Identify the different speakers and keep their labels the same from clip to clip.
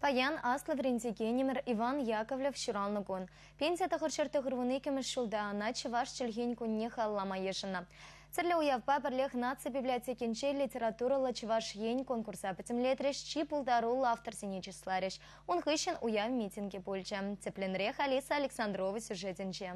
Speaker 1: Паян аслы врензегенемер Иван Яковлев шуралнығын. Пенсия тақыршырты ғырвыны кеміш шулда ана чываш чілген күнне халлама ешіна. Церлі уявба бірлех нация библиотекенче литературалы чываш ень конкурса бітімлетреш чи пулдарул автор сенечеслареш. Он хыщен уяв митинге больче. Цепленрех Алиса Александрова сюжетенче.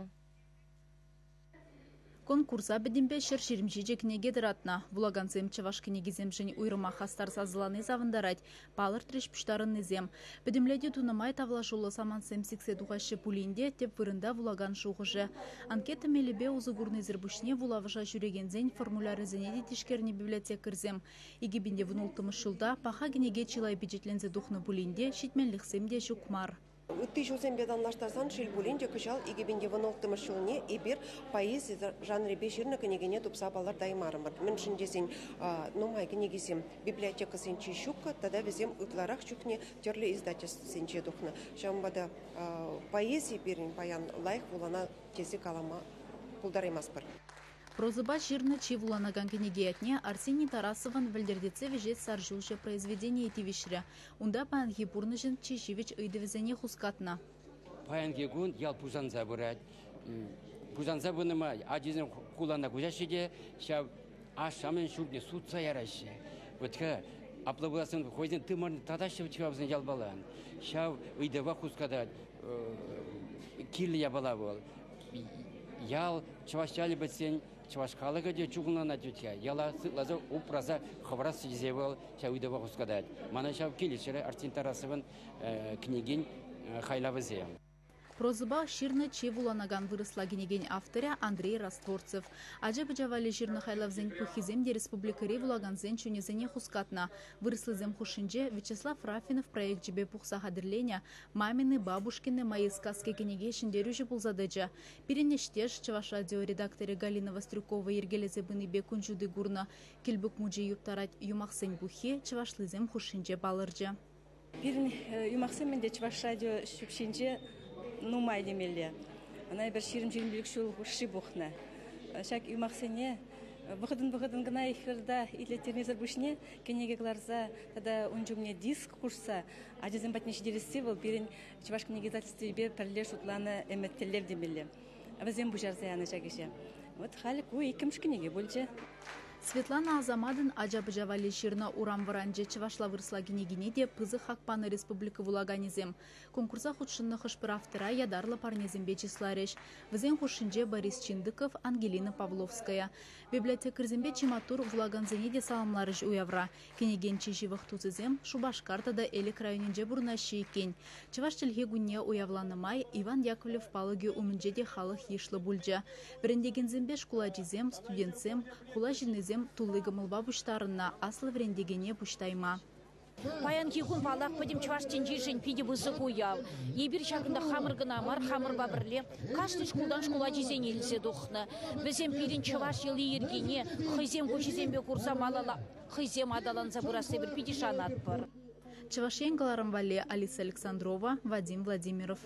Speaker 2: Конкурса бедембе шерширимчиже книге дыратна. Вулаганцем чаваш книги земшень уйрыма хастар сазыланы завындарать. Палыр треш пуштарын незем. Бедемледе тунамай тавлашулы самансем сиксе духашы пулинде теп вырында вулаган шуғыжы. Анкета мелебе узугурны зірбушне вулавыша жүрегензен формуляры зенеде тишкерне библиотекірзем. Игибінде вунултымыш жылда паха книге чилай бюджетлензе духны пулинде шитменлихсемде шукмар.
Speaker 3: Тыжузем беданлаштарсан шил булинде кычал игибинде вынолтымыш жылне ибир поэзия жанры беширна книгине тупса балар даймарымыр. Мен шиндесен номай книгисем библиотека сенчи щука, тогда везем утларах щукне терле издательство сенчи духна. Шамбада поэзии берин паян лайх вулана тези калама пулдараймаспыр.
Speaker 2: Прозыба жирны чивуланаган книгиятне Арсений Тарасован вальдердеце вежет саржулше произведение тивишря. Унда паянги бурныжын чиживич ыйдывезене хускатна.
Speaker 4: Паянги гун ял пузанза бурать. Пузанза буныма адизен кулана гужашиде, шав ашамен шубне судца яраще. Вот ка аплабуласын хойден тымарны тадашев чивабзен ялбалан. Шав ыйдыва хускадат килли ябала бол. Ял чавашчали бетсен чавашкалыга де чугунана дютя. Яла сытлаза упраза хабрас сизевал чавидова хускадат. Мана шав килишере Арсений Тарасован книгин хайлавызе.
Speaker 2: Прозыба ширны чевуланаган вырысла книгин авторя Андрей Растворцев. Ажа бджавали ширны хайлавзен пухиземде республикари вулаганзен чунезене хускатна. Вырослызем хушинже Вячеслав Рафинов проект жебе пухса хадырленя мамины, бабушкины, мои сказки книги шиндерюжи пулзадыджа. Перенештеж чаваш радиоредакторы Галина Вострюкова ергелезе быныбе кунжуды гурна кельбук муджи юптарать юмахсен бухе чавашлызем хушинже балырджа.
Speaker 5: Перен юмахсен менде чаваш радио шупшинже нумай демеле. Она бір ширим шул шибухна. Шак юмахсене выходын гына ихырда итлетернезер бушне кенеге гларза тогда унжумне диск курса ажезен батнеш дересе был берен чуваш книги издательстве бе перлеш утланы эметтелер демеле. Абазем бужарза яна жагеше. Вот халик у икимш книги больше.
Speaker 2: Светлана Азамадын ажабыжавали ширна урам варанже чавашла вырсла книгине де пызы хакпаны республика вулаганезем. Конкурса худшынны хышпыр автора ядарлы парнезембе числареш. Візен хушинже Борис Чиндыков, Ангелина Павловская. Библиотекарзембе чиматур вулаганзене де саламларыш уявра. Книген чиживых тузызем Шубашкартада элек районенже бурнащи екен. Чаваш тілге гунне уявланымай Иван Яковлев палыге умынже де халық ешлы бульджа. Брендегензембе шкуладжизем, студентсем, хула жинезем тулыгы мылба буштарына аслы врендегене буштайма.
Speaker 6: Паян кигун балақ подим чаваш тенжишен пиде высык уяв. Ебір шагында хамыргына мар хамыр бабірле. Кашты шкулдан шкула жезен елзе дұқны. Бізем пирин чаваш елі ергене. Хызем көчезембе курса малала. Хызем адаланза бурасы бір пиде шанат бар.
Speaker 2: Чавашен Галарамвале Алиса Александрова, Вадим Владимиров.